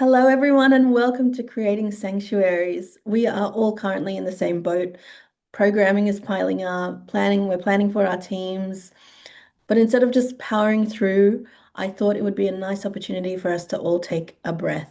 Hello, everyone, and welcome to Creating Sanctuaries. We are all currently in the same boat. Programming is piling up, we're planning for our teams. But instead of just powering through, I thought it would be a nice opportunity for us to all take a breath.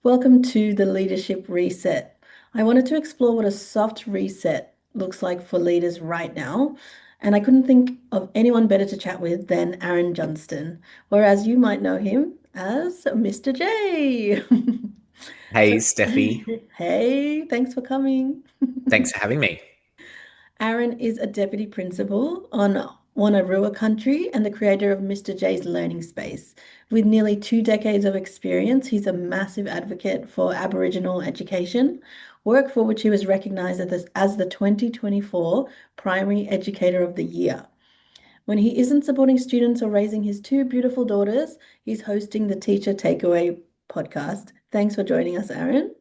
Welcome to the Leadership Reset. I wanted to explore what a soft reset looks like for leaders right now. And I couldn't think of anyone better to chat with than Aaron Johnston, whereas you might know him as Mr. J. So, Hey, Steffi. hey, thanks for coming. Thanks for having me. Aaron is a deputy principal on Wanarua Country and the creator of Mr. J's Learning Space. With nearly 2 decades of experience, he's a massive advocate for Aboriginal education, work for which he was recognized as the 2024 Primary Educator of the Year. When he isn't supporting students or raising his two beautiful daughters, he's hosting the Teacher Takeaway podcast. Thanks for joining us, Aaron.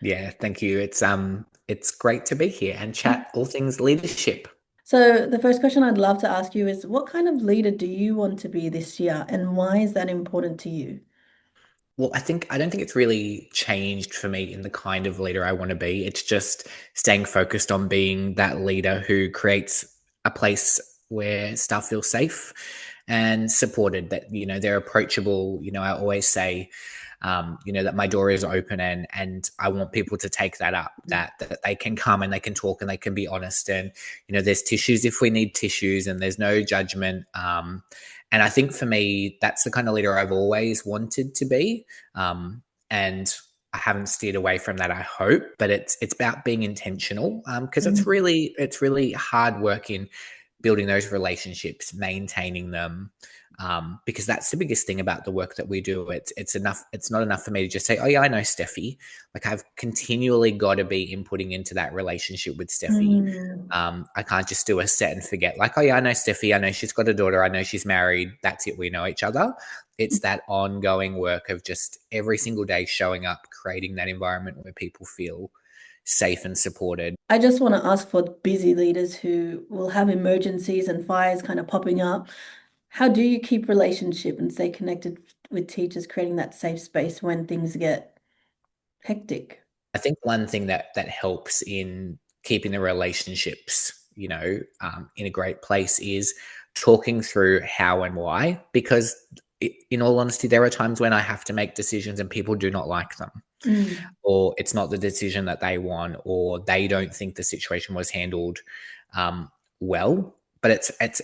Yeah, thank you. It's great to be here and chat all things leadership. So, the first question I'd love to ask you is what kind of leader do you want to be this year, and why is that important to you? Well, I don't think it's really changed for me in the kind of leader I want to be. It's just staying focused on being that leader who creates a place where staff feel safe and supported, that, they're approachable. I always say, that my door is open, and I want people to take that up, that they can come and they can talk and they can be honest. And, there's tissues if we need tissues, and there's no judgment. And I think for me, that's the kind of leader I've always wanted to be. And I haven't steered away from that, I hope. But it's about being intentional, because Mhm. it's really hard work in building those relationships, maintaining them, because that's the biggest thing about the work that we do. It's enough. It's not enough for me to just say, "Oh yeah, I know Steffi." Like, I've continually got to be inputting into that relationship with Steffi. Mm. I can't just do a set and forget. Like, "Oh yeah, I know Steffi. I know she's got a daughter. I know she's married. That's it. We know each other." It's that ongoing work of just every single day showing up, creating that environment where people feel safe and supported. I just want to ask for busy leaders who will have emergencies and fires kind of popping up. How do you keep relationship and stay connected with teachers, creating that safe space when things get hectic? I think one thing that helps in keeping the relationships, in a great place is talking through how and why. Because, in all honesty, there are times when I have to make decisions and people do not like them, Mm. or it's not the decision that they want, or they don't think the situation was handled well. But it's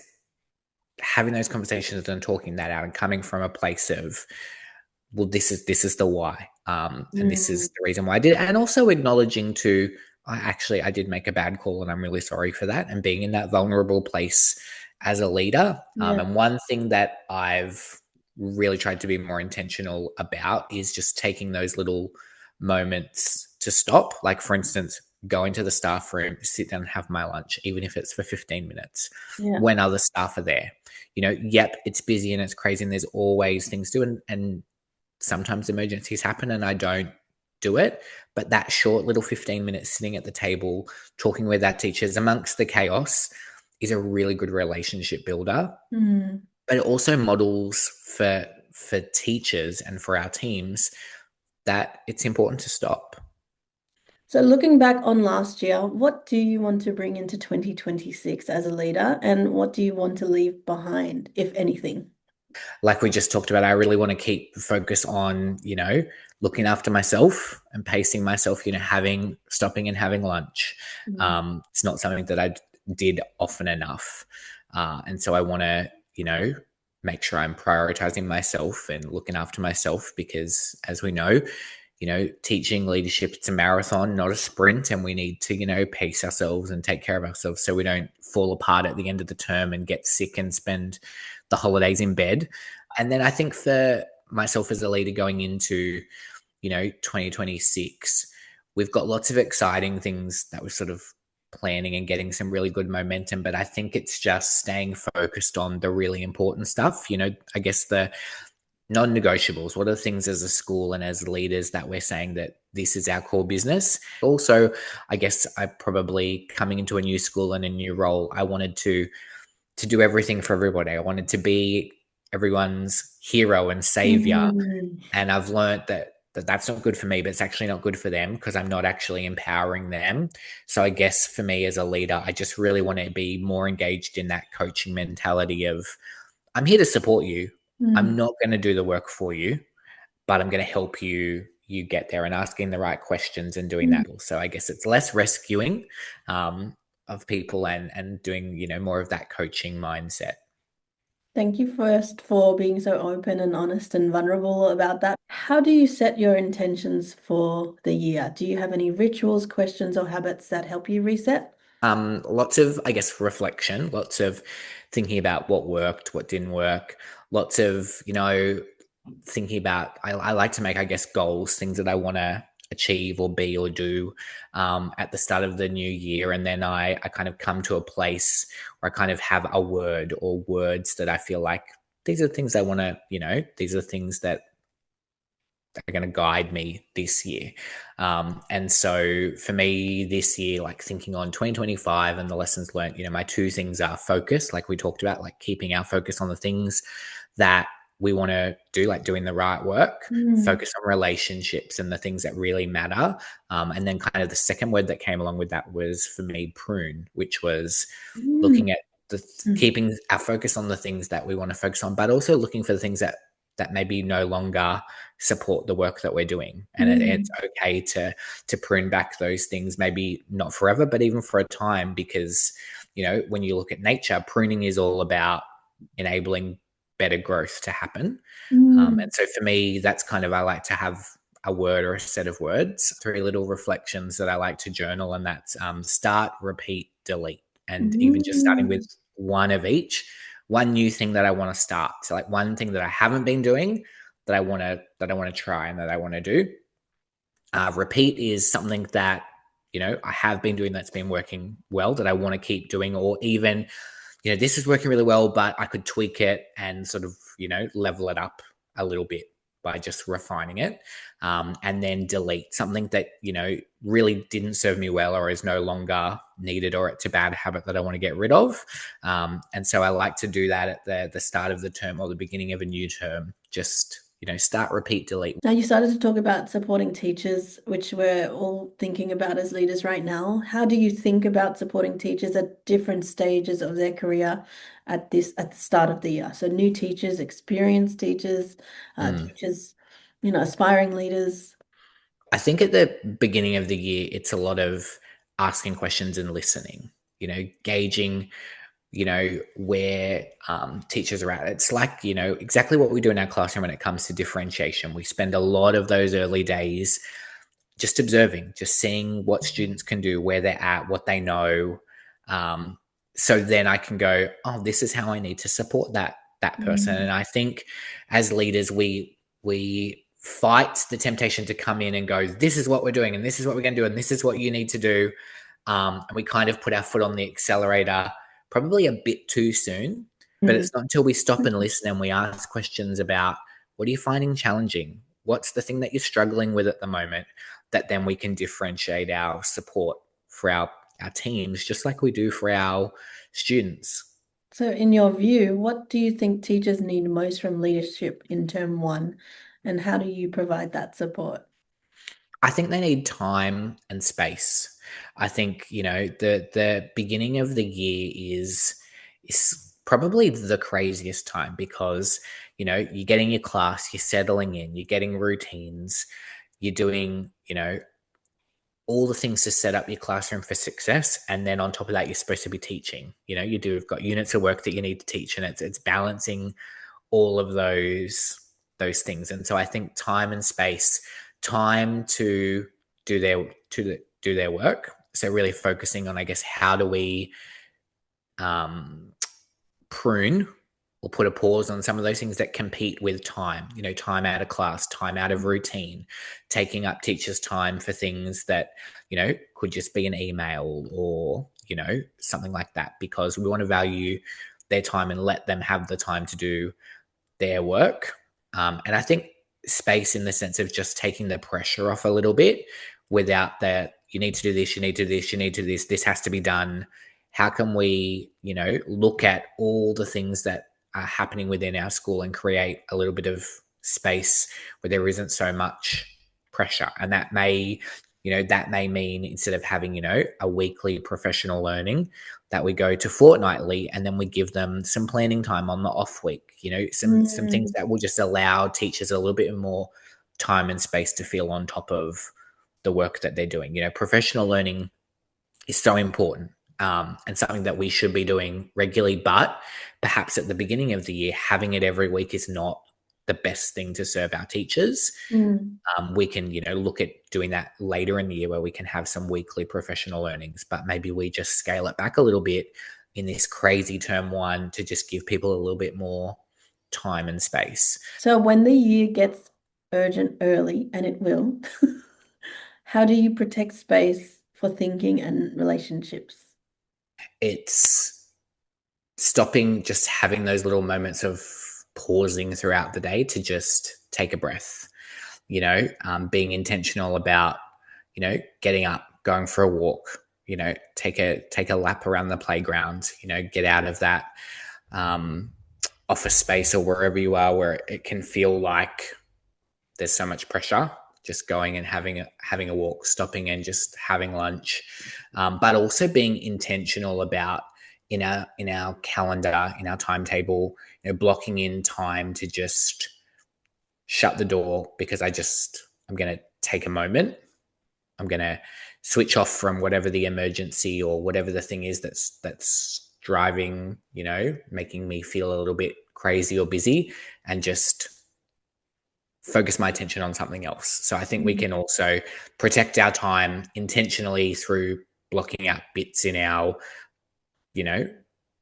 having those conversations and talking that out and coming from a place of, well, this is the why, and this is Mm. the reason why I did it. And also acknowledging to, I did make a bad call and I'm really sorry for that, and being in that vulnerable place as a leader. Yeah. And one thing that I've really tried to be more intentional about is just taking those little moments to stop. Like, for instance, go into the staff room, sit down and have my lunch, even if it's for 15 minutes Yeah. when other staff are there. Yep, it's busy and it's crazy and there's always things to do, and sometimes emergencies happen and I don't do it. But that short little 15 minutes sitting at the table, talking with our teachers amongst the chaos, is a really good relationship builder. Mm. But it also models for teachers and for our teams that it's important to stop. So looking back on last year, what do you want to bring into 2026 as a leader, and what do you want to leave behind, if anything? Like we just talked about, I really want to keep focus on, looking after myself and pacing myself, having stopping and having lunch. Mm. It's not something that I did often enough. And so I want to, make sure I'm prioritizing myself and looking after myself, because, as we know, teaching leadership, it's a marathon, not a sprint. And we need to, pace ourselves and take care of ourselves so we don't fall apart at the end of the term and get sick and spend the holidays in bed. And then I think for myself as a leader going into, 2026, we've got lots of exciting things that we're sort of planning and getting some really good momentum. But I think it's just staying focused on the really important stuff. I guess the non-negotiables. What are the things as a school and as leaders that we're saying that this is our core business? Also, I guess I probably, coming into a new school and a new role, I wanted to do everything for everybody. I wanted to be everyone's hero and savior. Mm. And I've learned that that that's not good for me, but it's actually not good for them because I'm not actually empowering them. So I guess for me as a leader, I just really want to be more engaged in that coaching mentality of I'm here to support you. Mm. I'm not going to do the work for you, but I'm going to help you get there and asking the right questions and doing Mm. that. So I guess it's less rescuing of people and doing more of that coaching mindset. Thank you first for being so open and honest and vulnerable about that. How do you set your intentions for the year? Do you have any rituals, questions, or habits that help you reset? Lots of, I guess, reflection, lots of thinking about what worked, what didn't work, lots of, thinking about, I like to make, I guess, goals, things that I want to achieve or be or do at the start of the new year. And then I kind of come to a place where I kind of have a word or words that I feel like these are things I want to, these are things that are going to guide me this year. And so for me this year, like thinking on 2025 and the lessons learned, my two things are focus, like we talked about, like keeping our focus on the things that we want to do, like doing the right work, Mm. focus on relationships and the things that really matter. And then kind of the second word that came along with that was for me prune, which was Mm. looking at the Mm. keeping our focus on the things that we want to focus on, but also looking for the things that maybe no longer support the work that we're doing. And it's Mm. okay to prune back those things, maybe not forever, but even for a time, because when you look at nature, pruning is all about enabling better growth to happen. Mm. And so for me, that's kind of, I like to have a word or a set of words, three little reflections that I like to journal, and that's start, repeat, delete. And even just starting with Mm. one of each, one new thing that I want to start. So like one thing that I haven't been doing that I want to try and that I want to do. Repeat is something that I have been doing that's been working well that I want to keep doing, or even this is working really well, but I could tweak it and sort of level it up a little bit by just refining it. And then delete something that really didn't serve me well or is no longer needed, or it's a bad habit that I want to get rid of. And so I like to do that at the start of the term or the beginning of a new term. Just start, repeat, delete. Now, you started to talk about supporting teachers, which we're all thinking about as leaders right now. How do you think about supporting teachers at different stages of their career at the start of the year? So new teachers, experienced teachers, Mm. teachers, aspiring leaders. I think at the beginning of the year, it's a lot of asking questions and listening, gauging, where teachers are at. It's like, exactly what we do in our classroom when it comes to differentiation. We spend a lot of those early days just observing, just seeing what students can do, where they're at, what they know. Um, so then I can go, oh, this is how I need to support that person. Mm. And I think as leaders, we fight the temptation to come in and go, this is what we're doing, and this is what we're going to do, and this is what you need to do. And we kind of put our foot on the accelerator probably a bit too soon. But Mm. it's not until we stop and listen and we ask questions about what are you finding challenging? What's the thing that you're struggling with at the moment? That then we can differentiate our support for our teams, just like we do for our students. So, in your view, what do you think teachers need most from leadership in term one, and how do you provide that support? I think they need time and space. I think the beginning of the year is probably the craziest time because you're getting your class, you're settling in, you're getting routines, you're doing all the things to set up your classroom for success, and then on top of that you're supposed to be teaching. You've got units of work that you need to teach, and it's balancing all of those things. And so I think time and space, time to do their work, so really focusing on, I guess, how do we um, prune or put a pause on some of those things that compete with time, time out of class, time out of routine, taking up teachers' time for things that, could just be an email or, something like that, because we want to value their time and let them have the time to do their work. And I think space in the sense of just taking the pressure off a little bit without that, you need to do this, you need to do this, you need to do this has to be done. How can we, look at all the things that are happening within our school and create a little bit of space where there isn't so much pressure. And that may mean instead of having, a weekly professional learning, that we go to fortnightly, and then we give them some planning time on the off week, some things Mm, that will just allow teachers a little bit more time and space to feel on top of the work that they're doing. Professional learning is so important, and something that we should be doing regularly. But perhaps at the beginning of the year, having it every week is not the best thing to serve our teachers. mm. We can, look at doing that later in the year where we can have some weekly professional learnings, but maybe we just scale it back a little bit in this crazy term one to just give people a little bit more time and space. So when the year gets urgent early, and it will, how do you protect space for thinking and relationships? It's stopping, just having those little moments of pausing throughout the day to just take a breath, being intentional about, getting up, going for a walk, take a lap around the playground, get out of that um, office space or wherever you are where it can feel like there's so much pressure. Just going and having a walk, stopping and just having lunch, but also being intentional about in our calendar, in our timetable, blocking in time to just shut the door because I'm going to take a moment. I'm going to switch off from whatever the emergency or whatever the thing is that's driving, making me feel a little bit crazy or busy, and just focus my attention on something else. So I think we Mm. can also protect our time intentionally through blocking out bits in our, you know,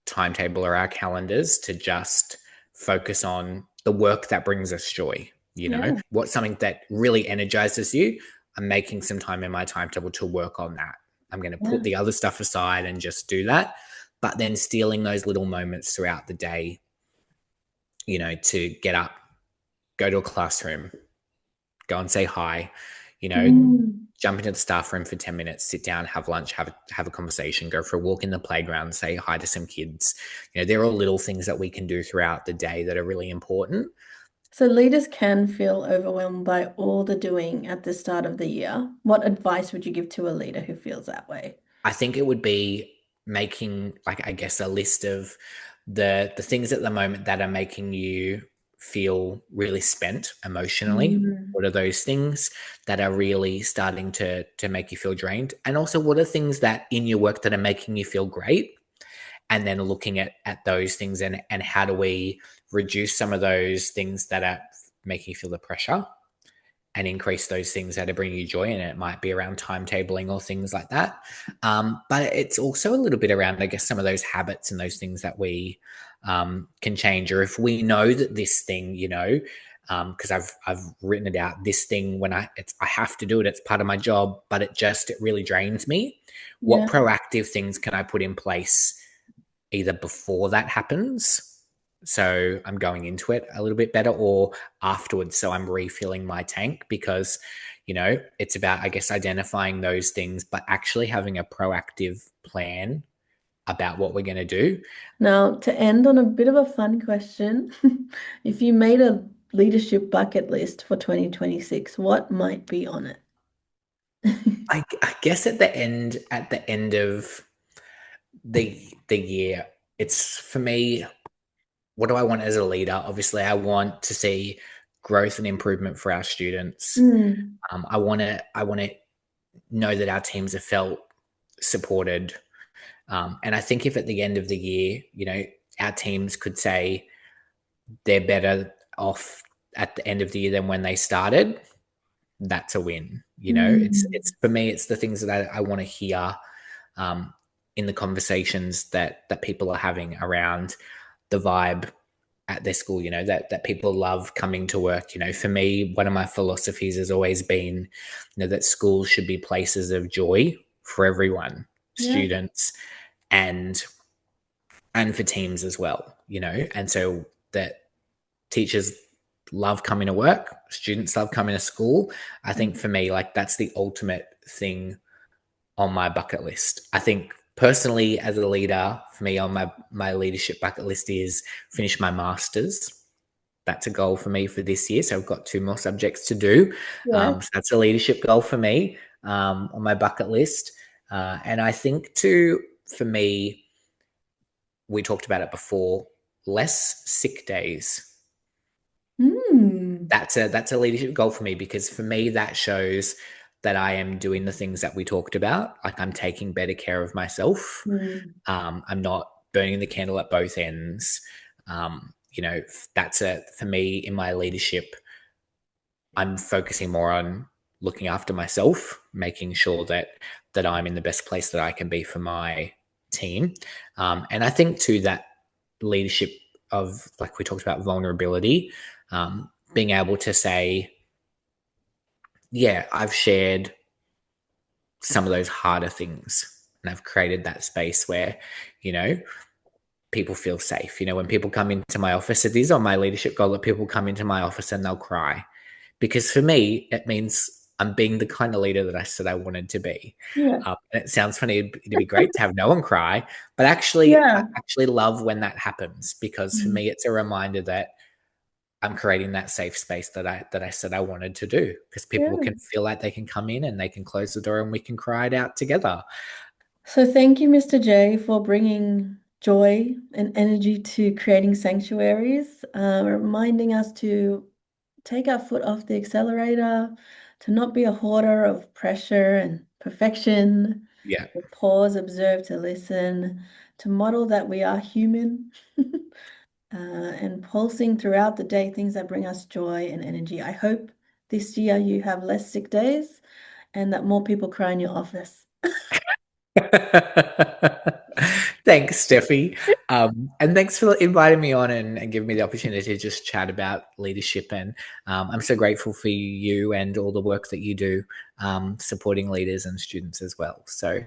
timetable or our calendars to just focus on the work that brings us joy. Yeah, What's something that really energizes you? I'm making some time in my timetable to work on that. I'm going to put yeah. the other stuff aside and just do that. But then stealing those little moments throughout the day, to get up, go to a classroom, go and say hi, you know, Mm. jump into the staff room for 10 minutes, sit down, have lunch, have a conversation, go for a walk in the playground, say hi to some kids. There are little things that we can do throughout the day that are really important. So leaders can feel overwhelmed by all the doing at the start of the year. What advice would you give to a leader who feels that way? I think it would be making, like, I guess, a list of the things at the moment that are making you feel really spent emotionally. Mm. What are those things that are really starting to make you feel drained? And also, what are things that in your work that are making you feel great? And then looking at those things, and how do we reduce some of those things that are making you feel the pressure, and increase those things that are bringing you joy. And it might be around timetabling or things like that. But it's also a little bit around, I guess, some of those habits and those things that we can change. Or if we know that this thing, because I've written it out, this thing, when I have to do it, it's part of my job, but it really drains me. What Yeah. proactive things can I put in place either before that happens, so I'm going into it a little bit better, or afterwards, so I'm refilling my tank? Because it's about, I guess, identifying those things, but actually having a proactive plan about what we're going to do. Now, to end on a bit of a fun question, if you made a leadership bucket list for 2026, what might be on it? I guess at the end of the year, it's, for me, what do I want as a leader? Obviously, I want to see growth and improvement for our students. Mm. I want to know that our teams have felt supported. And I think if at the end of the year, our teams could say they're better off at the end of the year than when they started, that's a win. It's Mm. for me, it's the things that I want to hear um, in the conversations that people are having around the vibe at their school, that people love coming to work. For me, one of my philosophies has always been, that schools should be places of joy for everyone, Yeah. students and for teams as well, and so that teachers love coming to work, students love coming to school. I think for me, like, that's the ultimate thing on my bucket list. I think personally, as a leader, for me, on my leadership bucket list is finish my masters. that's a goal for me for this year. So I've got 2 more subjects to do. Yeah. So that's a leadership goal for me on my bucket list. And I think too, for me, we talked about it before, less sick days. Mm. That's a leadership goal for me, because for me that shows that I am doing the things that we talked about. Like, I'm taking better care of myself. Mm. I'm not burning the candle at both ends. That's a for me in my leadership. I'm focusing more on looking after myself, making sure that I'm in the best place that I can be for my team. And I think too that leadership of, like we talked about, vulnerability, being able to say, yeah, I've shared some of those harder things, and I've created that space where, you know, people feel safe. When people come into my office, it is on my leadership goal that people come into my office and they'll cry, because for me, it means I'm being the kind of leader that I said I wanted to be. Yeah. And it sounds funny; it'd be great to have no one cry, but actually, I Yeah. actually love when that happens, because for Mm. me, it's a reminder that I'm creating that safe space that I said I wanted to do, because people Yeah. can feel like they can come in and they can close the door and we can cry it out together. So thank you, Mr. J, for bringing joy and energy to creating sanctuaries, reminding us to take our foot off the accelerator, to not be a hoarder of pressure and perfection, Yeah. to pause, observe, to listen, to model that we are human, and pulsing throughout the day things that bring us joy and energy. I hope this year you have less sick days and that more people cry in your office. Thanks, Steffi. And thanks for inviting me on and giving me the opportunity to just chat about leadership. And I'm so grateful for you and all the work that you do, supporting leaders and students as well. So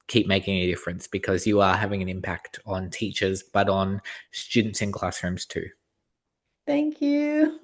keep making a difference, because you are having an impact on teachers, but on students in classrooms too. Thank you.